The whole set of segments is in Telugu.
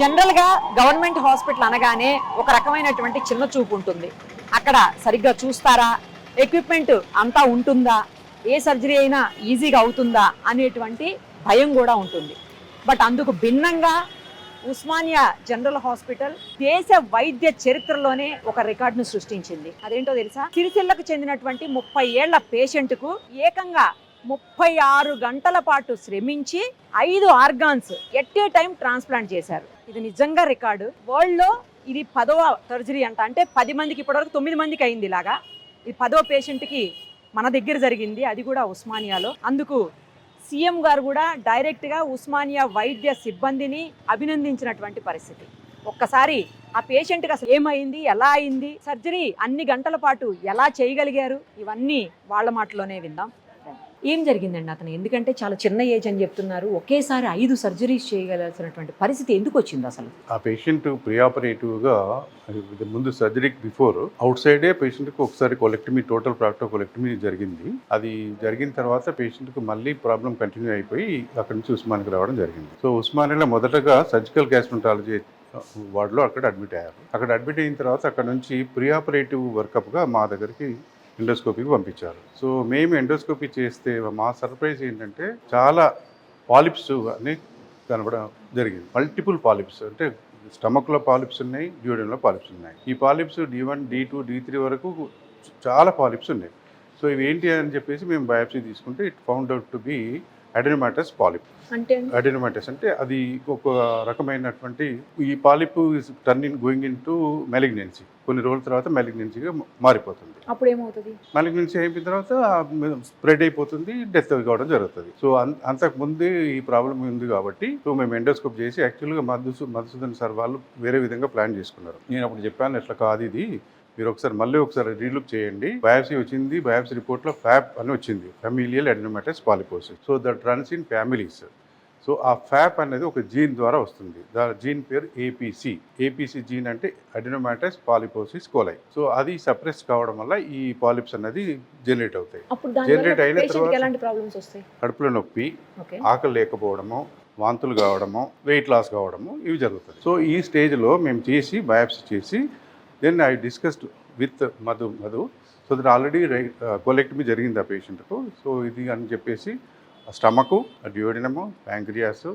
జనరల్ గా గవర్నమెంట్ హాస్పిటల్ అనగానే ఒక రకమైనటువంటి చిన్న చూపు ఉంటుంది. అక్కడ సరిగ్గా చూస్తారా, ఎక్విప్మెంట్ అంతా ఉంటుందా, ఏ సర్జరీ అయినా ఈజీగా అవుతుందా అనేటువంటి భయం కూడా ఉంటుంది. బట్ అందుకు భిన్నంగా ఉస్మానియా జనరల్ హాస్పిటల్ దేశ వైద్య చరిత్రలోనే ఒక రికార్డును సృష్టించింది. అదేంటో తెలుసా? సిరిసిల్లకు చెందినటువంటి 30 ఏళ్ల పేషెంట్కు ఏకంగా 36 గంటల పాటు శ్రమించి 5 organs at a time transplant చేశారు. ఇది నిజంగా రికార్డు. వరల్డ్ లో ఇది 10వ సర్జరీ అంట. అంటే 10 మందికి ఇప్పటివరకు 9 మందికి అయింది. ఇలాగా ఇది 10వ పేషెంట్ కి మన దగ్గర జరిగింది, అది కూడా ఉస్మానియాలో. అందుకు సీఎం గారు కూడా డైరెక్ట్ గా ఉస్మానియా వైద్య సిబ్బందిని అభినందించినటువంటి పరిస్థితి. ఒక్కసారి ఆ పేషెంట్ కి అసలు ఏమైంది, ఎలా అయింది, సర్జరీ అన్ని గంటల పాటు ఎలా చేయగలిగారు, ఇవన్నీ వాళ్ళ మాటలోనే విందాం. ఏం జరిగిందండి అతను? ఎందుకంటే చాలా చిన్న ఏజ్ అని చెప్తున్నారు, ఒకేసారి 5 సర్జరీస్ చేయగలసినటువంటి పరిస్థితి ఎందుకు వచ్చింది అసలు? ఆ పేషెంట్ ప్రీ ఆపరేటివ్గా ముందు సర్జరీకి బిఫోర్ అవుట్ సైడే పేషెంట్కి ఒకసారి కొలెక్టమీ, టోటల్ ప్రాక్టోకొలెక్టమీ జరిగింది. అది జరిగిన తర్వాత పేషెంట్కి మళ్ళీ ప్రాబ్లం కంటిన్యూ అయిపోయి అక్కడి నుంచి ఉస్మానియాకి రావడం జరిగింది. సో ఉస్మానియాలో మొదటగా సర్జికల్ గ్యాస్ట్రాంటాలజీ వార్డులో అక్కడ అడ్మిట్ అయ్యారు. అక్కడ అడ్మిట్ అయిన తర్వాత అక్కడ నుంచి ప్రీ ఆపరేటివ్ వర్కప్గా మా దగ్గరికి ఎండోస్కోపీకి పంపించారు. సో మేము ఎండోస్కోపీ చేస్తే మా సర్ప్రైజ్ ఏంటంటే చాలా పాలిప్స్ అని కనబడడం జరిగింది. మల్టిపుల్ పాలిప్స్, అంటే స్టమక్లో పాలిప్స్ ఉన్నాయి, డ్యూడెన్లో పాలిప్స్ ఉన్నాయి. ఈ పాలిప్స్ D1, D2, D3 వరకు చాలా పాలిప్స్ ఉన్నాయి. సో ఇవి ఏంటి అని చెప్పేసి మేము బయాప్సీ తీసుకుంటే it found out to be adenomatous polyp. అంటే అడెనోమాటస్ అంటే అది ఒక రకమైనటువంటి, ఈ polyp turning going into malignancy. కొన్ని రోజుల తర్వాత మెలిగ్నెన్సీగా మారిపోతుంది. అప్పుడు ఏమవుతుంది? మెలిగ్నెన్సీ అయిపోయిన తర్వాత స్ప్రెడ్ అయిపోతుంది, డెత్ కావడం జరుగుతుంది. సో అంతకు ముందే ఈ ప్రాబ్లం ఉంది కాబట్టి సో మేము ఎండోస్కోప్ చేసి యాక్చువల్గా మధుసూదన్ సార్ వాళ్ళు వేరే విధంగా ప్లాన్ చేసుకున్నారు. నేను అప్పుడు చెప్పాను, ఇట్లా కాదు ఇది, మీరు మళ్ళీ ఒకసారి రీలుక్ చేయండి. బయాప్సీ వచ్చింది, బయాప్సీ రిపోర్ట్లో ఫ్యాప్ అని వచ్చింది, familial adenomatous polyposis. So that runs in families. So ఆ ఫ్యాప్ అనేది ఒక జీన్ ద్వారా వస్తుంది. దాని జీన్ పేరు ఏపీసీ జీన్, అంటే అడెనోమాటస్ పాలిపోసిస్ కోలై. సో అది సప్రెస్ కావడం వల్ల ఈ పాలిప్స్ అనేది జనరేట్ అవుతాయి. జనరేట్ అయిన తర్వాత కడుపులో నొప్పి, ఆకలి లేకపోవడము, వాంతులు కావడము, వెయిట్ లాస్ కావడము, ఇవి జరుగుతుంది. సో ఈ స్టేజ్లో మేము చేసి బయాప్సీ చేసి then I discussed with Madhu. So that already colectomy జరిగింది ఆ పేషెంట్కు. సో ఇది అని చెప్పేసి స్టమకు, డ్యూడినము, ప్యాంక్రియాస్,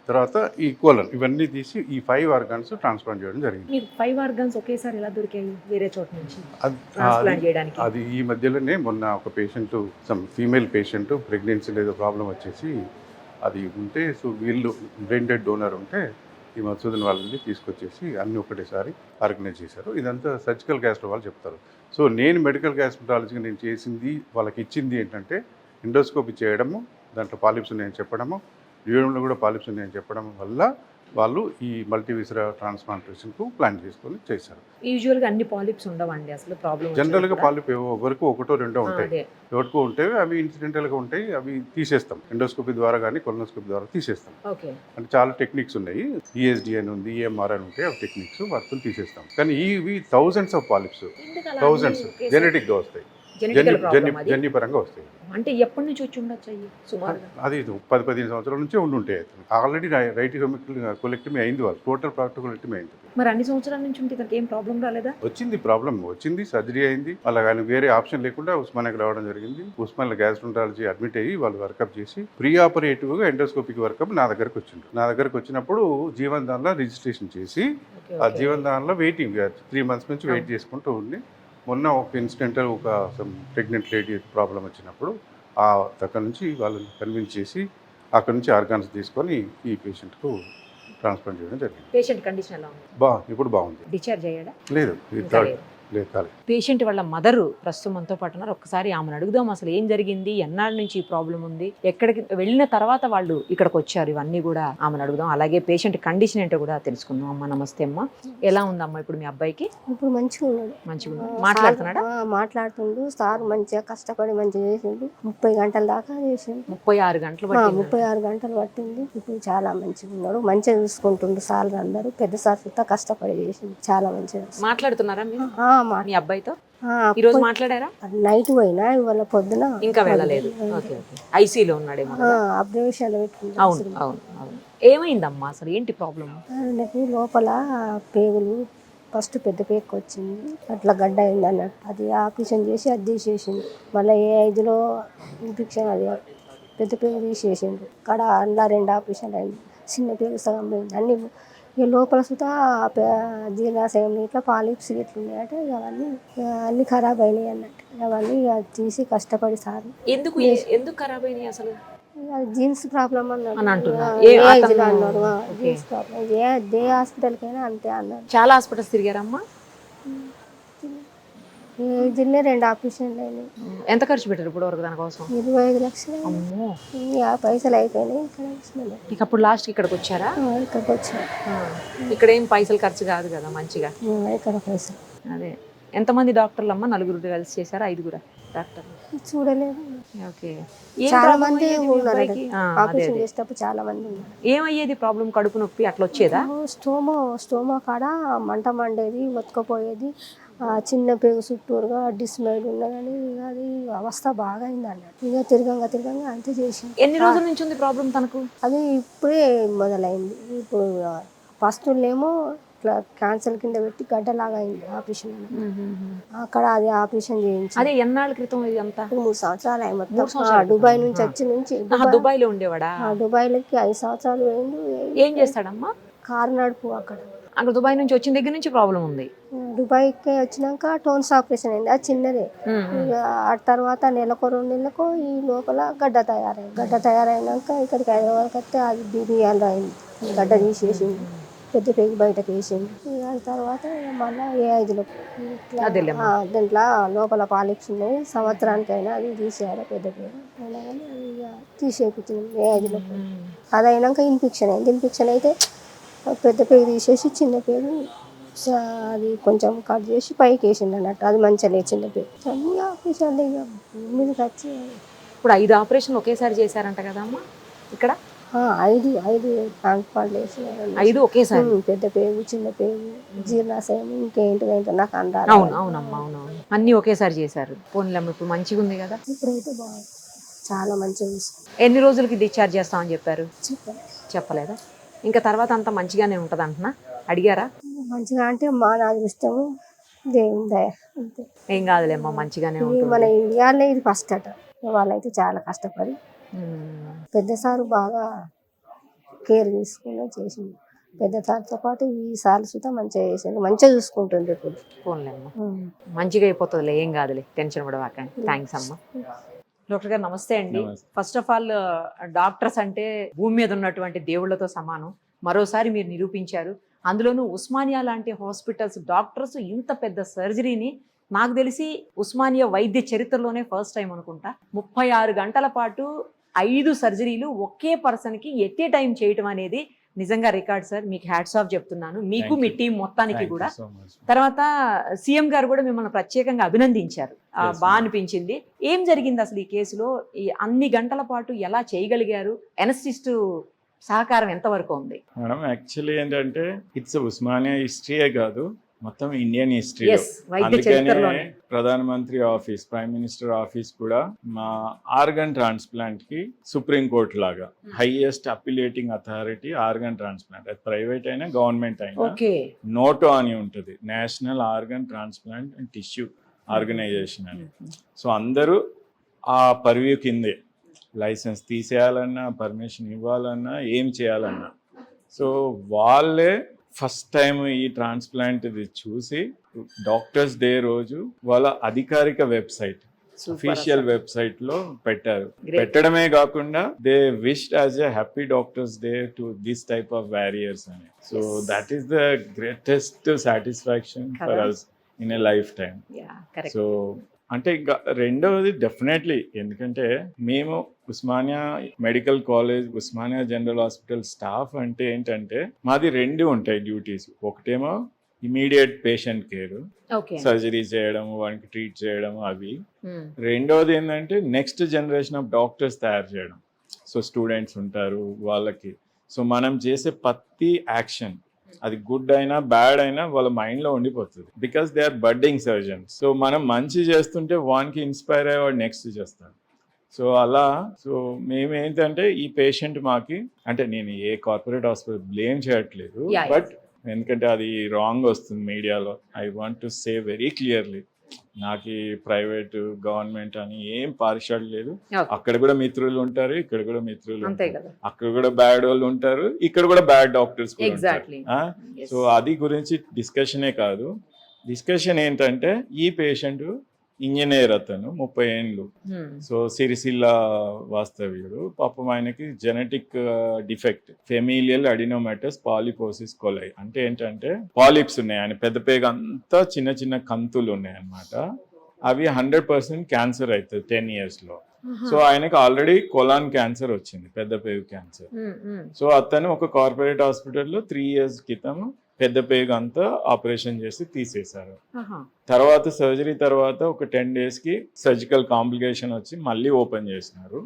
తర్వాత ఈ కోలన్, ఇవన్నీ తీసి ఈ 5 ఆర్గాన్స్ ట్రాన్స్ప్లాంట్ చేయడం జరిగింది. 5 ఆర్గాన్స్ ఒకేసారి ఎలా దొరికాయి వేరే చోట నుంచి ట్రాన్స్ప్లాంట్ చేయడానికి? అది ఈ మధ్యలోనే మొన్న ఒక పేషెంట్, సమ్ ఫీమేల్ పేషెంట్ ప్రెగ్నెన్సీలో ఏదో ప్రాబ్లం వచ్చేసి అది ఉంటే, సో వీళ్ళు బ్రెయిన్ డెడ్ డోనర్ ఉంటే ఈ మధుసూదన్ వాళ్ళని తీసుకొచ్చేసి అన్నీ ఒకటేసారి ఆర్గనైజ్ చేశారు. ఇదంతా సర్జికల్ గ్యాస్ట్రో వాళ్ళు చెప్తారు. సో నేను మెడికల్ గ్యాస్ట్రాంటాలజీకి నేను చేసింది, వాళ్ళకి ఇచ్చింది ఏంటంటే ఎండోస్కోపీ చేయడము, దాంట్లో పాలిప్స్ ఉన్నాయని చెప్పడము, డ్యూడెన్లో కూడా పాలిప్స్ ఉన్నాయని చెప్పడం వల్ల వాళ్ళు ఈ మల్టీవిసరా ట్రాన్స్ప్లాంటేషన్కు ప్లాన్ చేసుకొని చేశారు. యూజువల్గా అన్ని పాలిప్స్ ఉండవండి అసలు ప్రాబ్లం. జనరల్గా పాలిప్ ఎవరికి ఒకటో రెండో ఉంటాయి, ఎవరికో ఉంటాయి, అవి ఇన్సిడెంటల్గా ఉంటాయి, అవి తీసేస్తాం ఎండోస్కోపీ ద్వారా కానీ కొలనోస్కోపీ ద్వారా తీసేస్తాం. అంటే చాలా టెక్నిక్స్ ఉన్నాయి, ESD అని ఉంది, EMR అని ఉంటాయి, అవి టెక్నిక్స్ వాటిని తీసేస్తాం. కానీ ఇవి థౌజండ్స్ ఆఫ్ పాలిప్స్, థౌజండ్స్ జెనెటిక్గా వస్తాయి, జన్యుపరంగా వస్తాయి. అంటే ఎప్పటి నుంచి వచ్చి ఉండొచ్చు సుమారు? అది 10-15 సంవత్సరాల నుంచే ఉంటాయి. ఆల్రెడీ రైట్ కొలెక్టమీ అయింది, వాళ్ళు టోటల్ ప్రాక్టోకొలెక్టమీ అయింది. మరి అన్ని సంవత్సరాల నుంచి ఉంటే ఏం ప్రాబ్లం రాలేదా? ప్రాబ్లం వచ్చింది, సర్జరీ అయింది, వాళ్ళకి ఆయన వేరే ఆప్షన్ లేకుండా ఉస్మానియాకి రావడం జరిగింది. ఉస్మానియా గ్యాస్ట్రాంటాలజీ అడ్మిట్ అయ్యి వాళ్ళు వర్కప్ చేసి ప్రీ ఆపరేటివ్గా ఎండోస్కోపిక్ వర్కప్ నా దగ్గరకు వచ్చిండ్రు. నా దగ్గరకు వచ్చినప్పుడు జీవన్ దాన్లో రిజిస్ట్రేషన్ చేసి ఆ జీవన్ దాన్లో వెయిటింగ్ 3 months నుంచి వెయిట్ చేసుకుంటూ ఉండి, మొన్న ఒక ఇన్సిడెంటల్ ఒక ప్రెగ్నెంట్ లేడీ ప్రాబ్లం వచ్చినప్పుడు అక్కడ నుంచి వాళ్ళని కన్విన్స్ చేసి అక్కడ నుంచి ఆర్గాన్స్ తీసుకొని ఈ పేషెంట్కు ట్రాన్స్ప్లాంట్ చేయడం జరిగింది. పేషెంట్ కండిషన్ ఎలా ఉంది? ఇప్పుడు బాగుంది. డిశ్చార్జ్ అయ్యాడా? లేదు. పేషెంట్ వాళ్ళ మదర్ ప్రస్తుతం మనతో పాటు ఉన్నారు. ఒక్కసారి ఆమెను అడుగుదాం, అసలు ఏం జరిగింది, ఎన్నాళ్ళ నుంచి ఈ ప్రాబ్లం ఉంది, ఎక్కడికి వెళ్ళిన తర్వాత వాళ్ళు ఇక్కడికి వచ్చారు, ఇవన్నీ కూడా ఆమెను అడుగుదాం. అలాగే పేషెంట్ కండిషన్ ఏంటో కూడా తెలుసుకుందాం. అమ్మ నమస్తే అమ్మ, ఎలా ఉందమ్మా ఇప్పుడు మీ అబ్బాయికి? ఇప్పుడు మంచిగా ఉన్నాడు. మంచిగా మాట్లాడుతున్నాడా? మాట్లాడుతుండు. సార్ మంచిగా కష్టపడి మంచిగా చేసిండు. 30 గంటల దాకా చేసిండు. 36 గంటలు 36 గంటలు పట్టింది. ఇప్పుడు చాలా మంచిగా ఉన్నాడు, మంచిగా చూసుకుంటుండు. సార్ అందరూ పెద్ద సార్ సుతా కష్టపడి చేసిండు, చాలా మంచిగా మాట్లాడుతున్నారా మీరు మీ అబ్బాయితో? ఈ రోజు మాట్లాడారా? నైట్ పోయినా ఇవాళ పొద్దున ఇంకా వెళ్ళలేదు. ఐసీలో ఉన్నాడేమో, అబ్జర్వేషన్ లో పెట్టుకున్నాడు. అవును. ఏమైందమ్మా అసలు ఏంటి ప్రాబ్లం? నాకు లోపల పేగులు ఫస్ట్ పెద్ద పేగు వచ్చింది, అట్లా గడ్డ అయింది అన్నట్టు. అది ఆపరేషన్ చేసి అది తీసేసింది. మళ్ళీ ఏ 5లో ఇన్ఫెక్షన్, అది పెద్ద పేగు తీసేసిండు. అక్కడ అందులో 2 ఆపరేషన్లు అయింది. చిన్న పేగు సగం పోయింది. అన్ని ఇక లోపల సుతా జీర్ణాశయం ఇట్లా పాలిప్స్ ఇట్లా ఉన్నాయట. ఇక అన్నీ ఖరాబ్ అయినాయి అన్నట్టు. అవన్నీ ఇక తీసి కష్టపడి సార్. ఎందుకు ఖరాబ్ అయినాయి అసలు? జీన్స్ ప్రాబ్లం అని అన్నారు, అంటున్నారు. అన్నారు. జీన్స్ ప్రాబ్లం ఏ హాస్పిటల్కైనా అంతే అన్నారు. చాలా హాస్పిటల్స్ తిరిగారమ్మా? జిల్లా 2 ఆపరేషన్లు అయినాయి. ఎంత ఖర్చు పెట్టారు ఇప్పుడు వరకు దానికోసం? 25 లక్షలు. అమ్మో, ఆ పైసలు అయిపోయినాయి. ఇక్కడ వచ్చినాయి. ఇక అప్పుడు లాస్ట్ ఇక్కడికి వచ్చారా? ఇక్కడికి వచ్చాయి. ఇక్కడ ఏం పైసలు ఖర్చు కాదు కదా మంచిగా? ఇక్కడ పైసలు. అదే ఎంతమంది డాక్టర్లు అమ్మా? 4 కలిసి చేశారా? 5 డాక్టర్లు? చూడలేదు. ఓకే. చాలా మంది ఉన్నారు ఆపరేషన్ చేసేటప్పుడు, చాలా మంది ఉన్నారు. ఏమయ్యేది ప్రాబ్లం? కడుపు నొప్పి అట్లా వచ్చేదా? స్టోమా కాడ మంట మండేది, ఒత్తుకపోయేది. చిన్న పేగు చుట్టూరుగా డిస్మైడ్ ఉన్నదని అది అవస్థ బాగా అయింది అన్నట్టు. ఇక తిరగంగా అంతే చేసింది. ఎన్ని రోజుల నుంచి ఉంది ప్రాబ్లం తనకు? అది ఇప్పుడే మొదలైంది. ఇప్పుడు ఫస్ట్ ఏమో ఇట్లా క్యాన్సర్ కింద పెట్టి గడ్డలాగా అయింది ఆపరేషన్. అక్కడ అది ఆపరేషన్ చేయించి. అదే ఎన్నాళ్ళ క్రితం ఇదంతా? 3 సంవత్సరాలు అయి మొత్తం. దుబాయ్ నుంచి దుబాయ్ లో ఉండేవాడా? దుబాయ్లోకి 5 సంవత్సరాలు పోయిండు. ఏం చేస్తాడమ్మా? కారు నడుపు అక్కడ దుబాయ్ నుంచి వచ్చిన దగ్గర నుంచి ప్రాబ్లం ఉంది. దుబాయ్కి వచ్చినాక టోన్స్ ఆపరేషన్ అయింది, అది చిన్నదే. ఇక ఆ తర్వాత 1-2 నెలలకు ఈ లోపల గడ్డ తయారైనాక ఇక్కడికి హైదరాబాద్కి వస్తే అది బిర్యానీ అయింది. గడ్డ తీసేసింది, పెద్ద పేగు బయటకు వేసింది. దాని తర్వాత మళ్ళీ ఏ 5లో దాంట్లో లోపల పాలిప్స్ ఉన్నాయి. సంవత్సరానికైనా అది తీసేయాలి పెద్ద పేగు. అయినా కానీ ఇక తీసేపించింది ఏ 5లో. అది అయినాక ఇన్ఫెక్షన్ అయింది. ఇన్ఫెక్షన్ అయితే పెద్ద పేగు తీసేసి చిన్న పేగు అది కొంచెం కట్ చేసి పైకి వేసిండు అన్నట్టు. అది మంచిగా లేదు చిన్న పేగు. అన్ని ఆపరేషన్లు ఇక మీదకి వచ్చి. ఇప్పుడు 5 ఆపరేషన్లు ఒకేసారి చేశారంట కదా అమ్మా ఇక్కడ? 5 ట్రాన్స్ప్లాంట్ వేసి 5 ఒకేసారి. పెద్ద పేగు, చిన్న పేగు, జీర్ణాశయం, ఇంకేంటిదో నాకు అంటారు. అవునమ్మా, అవునవును, అన్ని ఒకేసారి చేశారు. పోనీలమ్మ, ఇప్పుడు మంచిగా ఉంది కదా? ఇప్పుడైతే బాగుంది, చాలా మంచిగా. ఎన్ని రోజులకి డిశ్చార్జ్ చేస్తామని చెప్పారు? చెప్పలేదా? ఇంకా తర్వాత అంతా మంచిగానే ఉంటుంది అంటున్నా? అడిగారా? మంచిగా అంటే మా నా అదృష్టము, దేవుని దయ అంతే. ఏం కాదులేమ్మా, మంచిగానే ఉంటుంది. మన ఇండియాలో ఇది ఫస్ట్ అట. వాళ్ళైతే చాలా కష్టపడి పెద్ద సారు బాగా కేర్ తీసుకుని చేసింది. పెద్ద సార్తో పాటు ఈ సార్లు సుతా మంచిగా చేసింది, మంచిగా చూసుకుంటుంది ఇప్పుడు. పోన్లేమ్మా, మంచిగా అయిపోతుందిలే, ఏం కాదులే, టెన్షన్ పడవాకండి. థ్యాంక్స్ అమ్మా. డాక్టర్ గారు నమస్తే అండి. ఫస్ట్ ఆఫ్ ఆల్, డాక్టర్స్ అంటే భూమి మీద ఉన్నటువంటి దేవుళ్లతో సమానం. మరోసారి మీరు నిరూపించారు. అందులోనూ ఉస్మానియా లాంటి హాస్పిటల్స్ డాక్టర్స్ ఇంత పెద్ద సర్జరీని నాకు తెలిసి ఉస్మానియా వైద్య చరిత్రలోనే ఫస్ట్ టైం అనుకుంటా. 36 గంటల పాటు 5 సర్జరీలు ఒకే పర్సన్కి ఎట్ ఏ టైం చేయటం అనేది నిజంగా రికార్డ్ సార్. మీకు హ్యాట్స్ ఆఫ్ చెప్తున్నాను, మీకు మీ టీం మొత్తానికి కూడా. తర్వాత సీఎం గారు కూడా మిమ్మల్ని ప్రత్యేకంగా అభినందించారు. బాగా అనిపించింది. ఏం జరిగింది అసలు ఈ కేసులో? ఈ అన్ని గంటల పాటు ఎలా చేయగలిగారు? ఎనస్థిస్ట్ సహకారం ఎంతవరకు ఉంది? మేడం, యాక్చువల్లీ ఏంటంటే ఇట్స్ ఉస్మానియా హిస్టరీయే కాదు, మొత్తం ఇండియన్ హిస్టరీ. అందుకనే ప్రధానమంత్రి ఆఫీస్, ప్రైమ్ మినిస్టర్ ఆఫీస్ కూడా మా ఆర్గన్ ట్రాన్స్ప్లాంట్ కి సుప్రీం కోర్ట్ లాగా highest appellating authority organ transplant. అది ప్రైవేట్ అయినా గవర్నమెంట్ అయినా నోటో అని ఉంటుంది, national organ transplant and tissue organization అని. సో అందరూ ఆ పర్వ్యూ కిందే, లైసెన్స్ తీసేయాలన్నా, పర్మిషన్ ఇవ్వాలన్నా, ఏం చేయాలన్నా. సో వాళ్ళే ఫస్ట్ టైం ఈ ట్రాన్స్ప్లాంట్ చూసి డాక్టర్స్ డే రోజు వాళ్ళ అధికారిక వెబ్సైట్, అఫీషియల్ వెబ్సైట్ లో పెట్టారు. పెట్టడమే కాకుండా they wished as a happy doctors day to this type of warriors అని. So that is the greatest satisfaction for us in a lifetime. So అంటే ఇంకా రెండవది డెఫినెట్లీ, ఎందుకంటే మేము Osmania medical college, Osmania general hospital staff అంటే ఏంటంటే మాది 2 ఉంటాయి డ్యూటీస్. ఒకటేమో ఇమీడియట్ పేషెంట్ కేర్, సర్జరీ చేయడం, వానికి ట్రీట్ చేయడం అవి. రెండవది ఏంటంటే నెక్స్ట్ జనరేషన్ ఆఫ్ డాక్టర్స్ తయారు చేయడం. సో స్టూడెంట్స్ ఉంటారు వాళ్ళకి. సో మనం చేసే ప్రతి యాక్షన్, అది గుడ్ అయినా బ్యాడ్ అయినా వాళ్ళ మైండ్లో ఉండిపోతుంది. Because they are budding surgeons. So మనం మంచి చేస్తుంటే వానికి ఇన్స్పైర్ అయ్యేవాడు నెక్స్ట్ చేస్తాడు. సో అలా సో మేమేంటంటే ఈ పేషెంట్ మాకి అంటే నేను ఏ కార్పొరేట్ హాస్పిటల్ బ్లేమ్ చేయట్లేదు, Yeah, yeah. బట్ ఎందుకంటే అది రాంగ్ వస్తుంది మీడియాలో. I want to say very clearly, నాకు ప్రైవేట్ గవర్నమెంట్ అని ఏం పార్షాలిటీ లేదు. Okay. అక్కడ కూడా మిత్రులు ఉంటారు, ఇక్కడ కూడా మిత్రులు అంతే ఉంటారు. కదా. అక్కడ కూడా బ్యాడ్ వాళ్ళు ఉంటారు, ఇక్కడ కూడా బ్యాడ్ డాక్టర్స్ కూడా ఉంటారు. ఎగ్జాక్ట్లీ. సో అది గురించి డిస్కషనే కాదు. డిస్కషన్ ఏంటంటే ఈ పేషెంట్ ఇంజనీర్, అతను 30 ఏళ్ళు, సో సిరిసిల్ల వాస్తవ్యుడు. పాపం ఆయనకి genetic defect familial adenomatous polyposis coli. అంటే ఏంటంటే పాలిప్స్ ఉన్నాయి, ఆయన పెద్ద పేగ అంతా చిన్న చిన్న కంతులు ఉన్నాయి అన్నమాట. అవి 100% క్యాన్సర్ అవుతుంది 10 years లో. సో ఆయనకి ఆల్రెడీ కొలాన్ క్యాన్సర్ వచ్చింది, పెద్ద పేగు క్యాన్సర్. సో అతను ఒక కార్పొరేట్ హాస్పిటల్లో 3 years క్రితం పెద్ద పేగు అంతా ఆపరేషన్ చేసి తీసేశారు. తర్వాత సర్జరీ తర్వాత ఒక 10 days కి సర్జికల్ కాంప్లికేషన్ వచ్చి మళ్ళీ ఓపెన్ చేసినారు.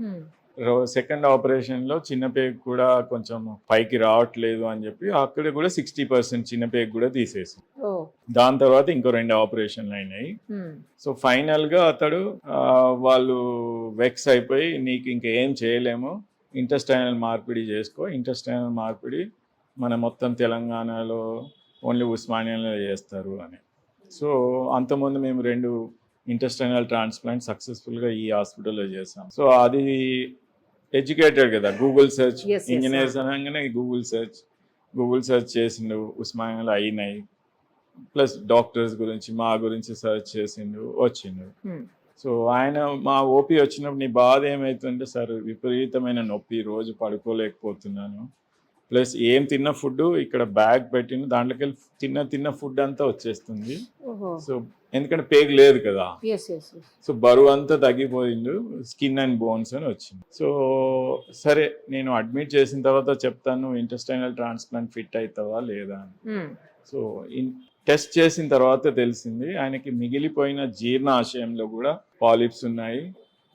సెకండ్ ఆపరేషన్ లో చిన్న పేగు కూడా కొంచెం పైకి రావట్లేదు అని చెప్పి అక్కడ కూడా 60% చిన్న పేగు కూడా తీసేసారు. దాని తర్వాత ఇంకో 2 ఆపరేషన్లు అయినాయి. సో ఫైనల్ గా అతడు వాళ్ళు వెక్స్ అయిపోయి, నీకు ఇంకా ఏం చేయలేము, ఇంటెస్టైనల్ మార్పిడి చేసుకో. ఇంటెస్టైనల్ మార్పిడి మన మొత్తం తెలంగాణలో ఓన్లీ ఉస్మానియాలో చేస్తారు అని. సో అంతకుముందు మేము 2 ఇంటెస్టైనల్ ట్రాన్స్ప్లాంట్ సక్సెస్ఫుల్గా ఈ హాస్పిటల్లో చేసాం. సో అది ఎడ్యుకేటెడ్ కదా, గూగుల్ సెర్చ్, ఇంజనీర్స్ అనగానే గూగుల్ సెర్చ్ చేసిండు, ఉస్మానియాలో అయినాయి. ప్లస్ డాక్టర్స్ గురించి మా గురించి సెర్చ్ చేసిండు, వచ్చిండు. సో ఆయన మా ఓపీ వచ్చినప్పుడు నీ బాధ ఏమవుతుందంటే, సార్ విపరీతమైన నొప్పి, రోజు పడుకోలేకపోతున్నాను, ప్లస్ ఏం తిన్న ఫుడ్ ఇక్కడ బ్యాగ్ పెట్టిన దాంట్లోకి వెళ్ళి తిన్న ఫుడ్ అంతా వచ్చేస్తుంది. సో ఎందుకంటే పేగు లేదు కదా, సో బరువు అంతా తగ్గిపోయిండు, స్కిన్ అండ్ బోన్స్ అని వచ్చింది. సో సరే నేను అడ్మిట్ చేసిన తర్వాత చెప్తాను ఇంటెస్టైనల్ ట్రాన్స్ప్లాంట్ ఫిట్ అవుతావా లేదా అని. సో టెస్ట్ చేసిన తర్వాత తెలిసింది ఆయనకి మిగిలిపోయిన జీర్ణాశయంలో కూడా పాలిప్స్ ఉన్నాయి,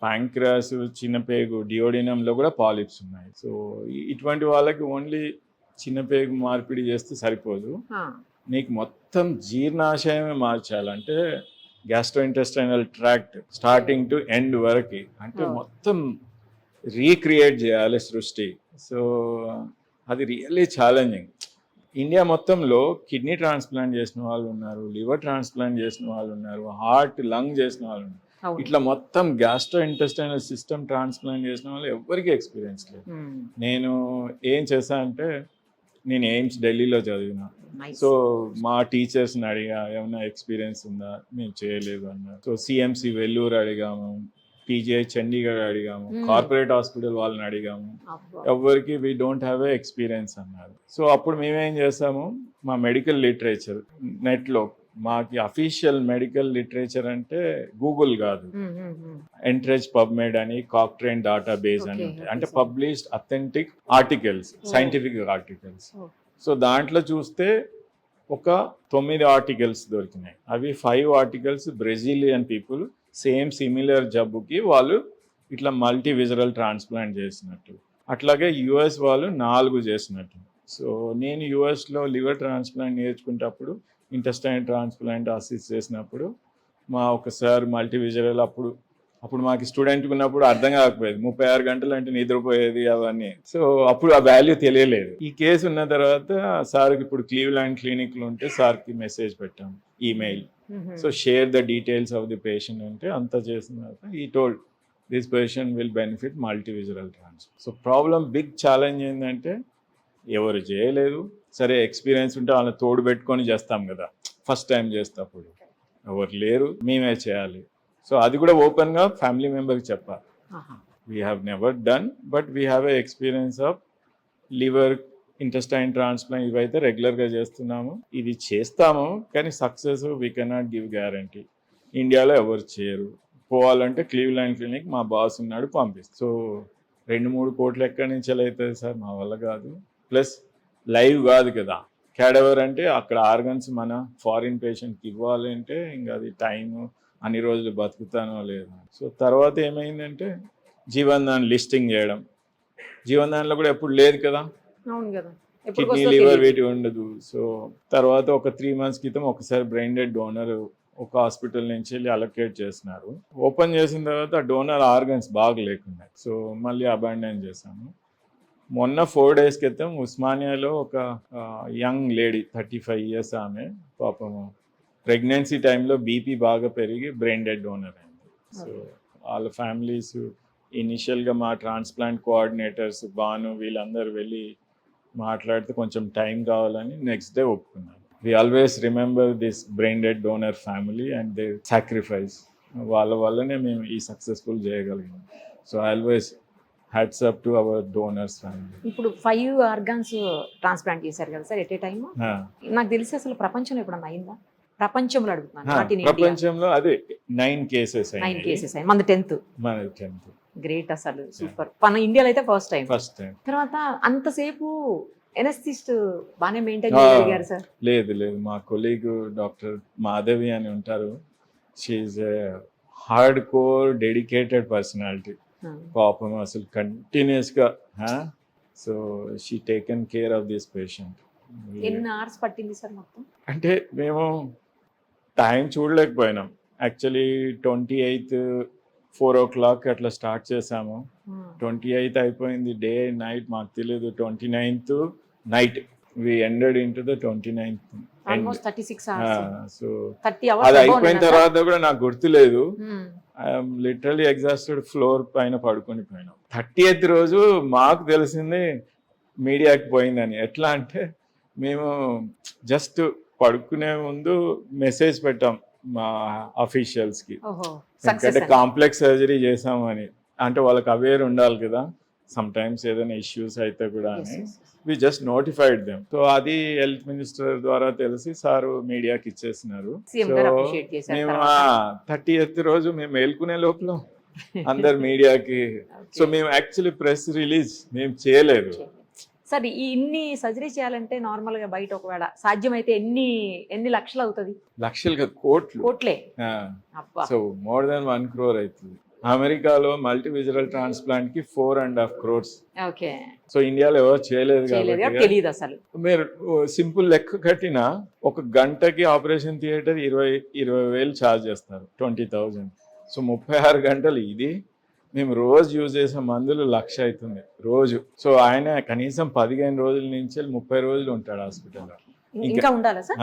ప్యాంక్రాస్, చిన్నపేగు డియోడినంలో కూడా పాలిప్స్ ఉన్నాయి. సో ఇటువంటి వాళ్ళకి ఓన్లీ చిన్నపేగు మార్పిడి చేస్తే సరిపోదు, నీకు మొత్తం జీర్ణాశయమే మార్చాలంటే gastrointestinal tract starting to end వరకు, అంటే మొత్తం రీక్రియేట్ చేయాలి సృష్టి. సో అది రియల్లీ ఛాలెంజింగ్. ఇండియా మొత్తంలో కిడ్నీ ట్రాన్స్ప్లాంట్ చేసిన వాళ్ళు ఉన్నారు, లివర్ ట్రాన్స్ప్లాంట్ చేసిన వాళ్ళు ఉన్నారు, హార్ట్, లంగ్ చేసిన వాళ్ళు ఉన్నారు. ఇట్లా మొత్తం గ్యాస్ట్రో ఇంటెస్టైనల్ సిస్టమ్ ట్రాన్స్ప్లాంట్ చేసిన వాళ్ళు ఎవరికి ఎక్స్పీరియన్స్ లేదు. నేను ఏం చేశా అంటే, నేను ఎయిమ్స్ ఢిల్లీలో చదివిన. సో మా టీచర్స్ని అడిగా ఏమైనా ఎక్స్పీరియన్స్ ఉందా, మేము చేయలేదు అన్నారు. సో సిఎంసి వెల్లూరు అడిగాము, పీజీఐ చండీగఢ్ అడిగాము, కార్పొరేట్ హాస్పిటల్ వాళ్ళని అడిగాము, ఎవరికి we don't have a experience అన్నారు. సో అప్పుడు మేమేం చేసాము, మా మెడికల్ లిటరేచర్ నెట్లో, మాకి అఫీషియల్ మెడికల్ లిటరేచర్ అంటే గూగుల్ కాదు, ఎంట్రెజ్ పబ్మెడ్ అని, కాక్ట్రేన్ డేటాబేస్ అని ఉంటాయి, అంటే published authentic articles, scientific articles. So దాంట్లో చూస్తే ఒక 9 ఆర్టికల్స్ దొరికినాయి. అవి 5 articles Brazilian people same similar జబ్బుకి వాళ్ళు ఇట్లా మల్టీ విజరల్ ట్రాన్స్ప్లాంట్ చేసినట్టు, అట్లాగే యుఎస్ వాళ్ళు 4 చేసినట్టు. సో నేను యుఎస్లో లివర్ ట్రాన్స్ప్లాంట్ నేర్చుకునేటప్పుడు ఇంటెస్టైన్ ట్రాన్స్ప్లాంట్ అసిస్ట్ చేసినప్పుడు మా ఒక సార్ మల్టీ విజరల్, అప్పుడు మాకు స్టూడెంట్ ఉన్నప్పుడు అర్థం కాకపోయేది, 36 గంటలు అంటే నిద్రపోయేది అవన్నీ. సో అప్పుడు ఆ వాల్యూ తెలియలేదు. ఈ కేసు ఉన్న తర్వాత సార్కి ఇప్పుడు క్లీవ్లాండ్ క్లినిక్లు ఉంటే సార్కి మెసేజ్ పెట్టాం, email. So share the details of the patient అంటే అంతా చేసిన తర్వాత ఈ told this patient will benefit multi visceral transplant. So problem, big challenge ఏంటంటే ఎవరు చేయలేదు. సరే ఎక్స్పీరియన్స్ ఉంటే వాళ్ళని తోడు పెట్టుకొని చేస్తాం కదా, ఫస్ట్ టైం చేసేటప్పుడు ఎవరు లేరు, మేమే చేయాలి. సో అది కూడా ఓపెన్గా ఫ్యామిలీ మెంబర్కి చెప్పాలి, we have never done but we have a experience of liver intestine transplant, ఇవైతే రెగ్యులర్గా చేస్తున్నాము, ఇది చేస్తాము, కానీ success we cannot give guarantee. ఇండియాలో ఎవరు చేయరు, పోవాలంటే క్లీవ్లాండ్ క్లినిక్ మా బాస్ ఉన్నాడు పంపిస్తాం. సో 2-3 కోట్లు ఎక్కడి నుంచి అవుతుంది సార్, మా వల్ల కాదు. ప్లస్ లైవ్ కాదు కదా, క్యాడవర్ అంటే అక్కడ ఆర్గన్స్ మన ఫారిన్ పేషెంట్కి ఇవ్వాలంటే ఇంకా అది టైము, అన్ని రోజులు బతుకుతానో లేదు. సో తర్వాత ఏమైందంటే జీవన్ దాన్ లిస్టింగ్ చేయడం, జీవన్ దాన్లో కూడా ఎప్పుడు లేదు కదా, కిడ్నీ లివర్ వీటి ఉండదు. సో తర్వాత ఒక 3 months క్రితం ఒకసారి బ్రెయిన్ డెడ్ డోనర్ ఒక హాస్పిటల్ నుంచి వెళ్ళి అలొకేట్ చేసినారు. ఓపెన్ చేసిన తర్వాత డోనర్ ఆర్గన్స్ బాగా లేకున్నాయి, సో మళ్ళీ అబాండన్ చేశాము. మొన్న 4 days క్రితం ఉస్మానియాలో ఒక యంగ్ లేడీ 35 years ఆమె పాపము ప్రెగ్నెన్సీ టైంలో బీపీ బాగా పెరిగి బ్రెయిన్ డెడ్ డోనర్ అయింది. సో వాళ్ళ ఫ్యామిలీస్ ఇనిషియల్గా మా ట్రాన్స్ప్లాంట్ కోఆర్డినేటర్స్ బాను వీళ్ళందరూ వెళ్ళి మాట్లాడితే కొంచెం టైం కావాలని నెక్స్ట్ డే ఒప్పుకున్నాను. We always remember this brain dead donor family and they sacrifice. వాళ్ళ వల్లనే మేము ఈ సక్సెస్ఫుల్ చేయగలిగాం. So always hats up to our donors family. ఇప్పుడు 5 organs ట్రాన్స్ప్లాంట్ చేశారు కదా సార్ ఎట్ ఏ టైమ్. నాకు తెలిసి అసలు ప్రపంచంలో ఎప్పుడన్నా అయిందా? ప్రపంచంలో అడుగుతున్నాను, నాట్ ఇన్ ఇండియా. ప్రపంచంలో అదే 9 cases 9 cases అయ్యి మనది 10th. గ్రేట్, అసలు సూపర్. మన ఇండియాలో అయితే ఫస్ట్ టైం. తర్వాత అంతసేపు ఎనస్థిస్ట్ బాగానే మెయింటైన్ చేయగలిగారు సార్? లేదు మా కొలీగ్ డాక్టర్ మాధవి అని ఉంటారు. She hard core dedicated personality. పాపం అసలు కంటిన్యూస్గా. So she taken care of this patient. ఎన్ని అవర్స్ పట్టింది సార్ మొత్తం? అంటే మేము టైం చూడలేకపోయినాం. యాక్చువల్లీ 28th 4 o'clock అట్లా స్టార్ట్ చేసాము. 28th అయిపోయింది, డే నైట్ మాకు తెలియదు. 29th night we ended into the 29th. Almost 36 hours. So 30 hours అది అయిపోయిన తర్వాత కూడా నాకు గుర్తులేదు. I'm literally exhausted. ఫ్లోర్ పైన పడుకొని పోయినాం. 30th రోజు మాకు తెలిసింది మీడియాకి పోయిందని. ఎట్లా అంటే మేము జస్ట్ పడుకునే ముందు మెసేజ్ పెట్టాం మా అఫీషియల్స్కి, ఎందుకంటే కాంప్లెక్స్ సర్జరీ చేసామని. అంటే వాళ్ళకి అవేర్ ఉండాలి కదా, సమ్ టైమ్స్ ఏదైనా ఇష్యూస్ అయితే కూడా అని. We just notified them. So అది హెల్త్ మినిస్టర్ ద్వారా తెలిసి సారు మీడియాకి ఇచ్చేసినారు. సో మేము 30th రోజు మేము మేల్కునే లోపల అందరు మీడియాకి. సో మేము యాక్చువల్లీ ప్రెస్ రిలీజ్ మేము చేయలేదు. సార్ ఈ ఇన్ని సర్జరీ చేయాలంటే నార్మల్ గా బయట ఒకవేళ సాధ్యమైతే ఎన్ని లక్షలు అవుతుంది? లక్షలుగా కోట్లే. సో మోర్ దెన్ 1 crore అవుతుంది. అమెరికాలో మల్టీ విజరల్ ట్రాన్స్ప్లాంట్ కి 4.5 crores. ఓకే. సో ఇండియాలో ఎవరు చేయలేదు కాబట్టి తెలియదు అసలు. మీరు సింపుల్ లెక్క కట్టినా 1 గంటకి ఆపరేషన్ థియేటర్ 20,000 ఛార్జ్ చేస్తారు, 20,000. సో 36 గంటలు ఇది. మేము రోజు యూజ్ చేసే మందులు 1,00,000 అవుతుంది రోజు. సో ఆయన కనీసం 15 రోజుల నుంచి 30 రోజులు ఉంటాడు హాస్పిటల్లో. ఇంకా ఉండాలా sir?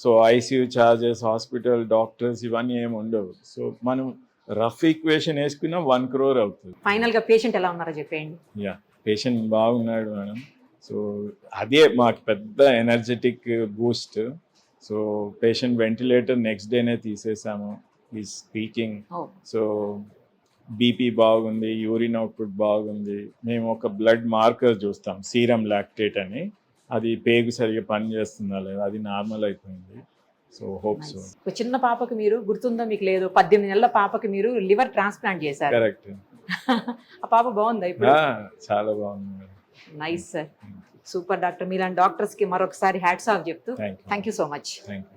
So ICU charges, hospital, doctors ఇవన్నీ ఏమి ఉండవు. సో మనం రఫ్ ఈక్వేషన్ వేసుకున్నా 1 crore అవుతుంది. ఫైనల్ గా పేషెంట్ ఎలా ఉన్నారో చెప్పండి. పేషెంట్ బాగున్నాడు మేడం. సో అదే మాకు పెద్ద energetic Boost. So patient ventilator next డేనే తీసేసాము. ఈ స్పీకింగ్. సో బీపీ బాగుంది, యూరిన్ అవుట్పుట్ బాగుంది. మేము ఒక బ్లడ్ మార్కర్ చూస్తాం, సీరం లాక్టేట్ అని. అది పేగు సరిగా పని చేస్తుందా లేదా, అది నార్మల్ అయిపోయింది. So hope so. ఒక చిన్న పాపకి మీరు గుర్తుందో మీకు లేదు, 18 నెలల పాపకి మీరు లివర్ ట్రాన్స్ప్లాంట్ చేశారు. కరెక్ట్. ఆ పాప బాగుందా ఇప్పుడు? చాలా బాగుంది. Nice sir, super doctor. మీలాంటి డాక్టర్స్ కి మరొకసారి హ్యాట్స్ ఆఫ్ చెప్తూ thank you so much. Thank you.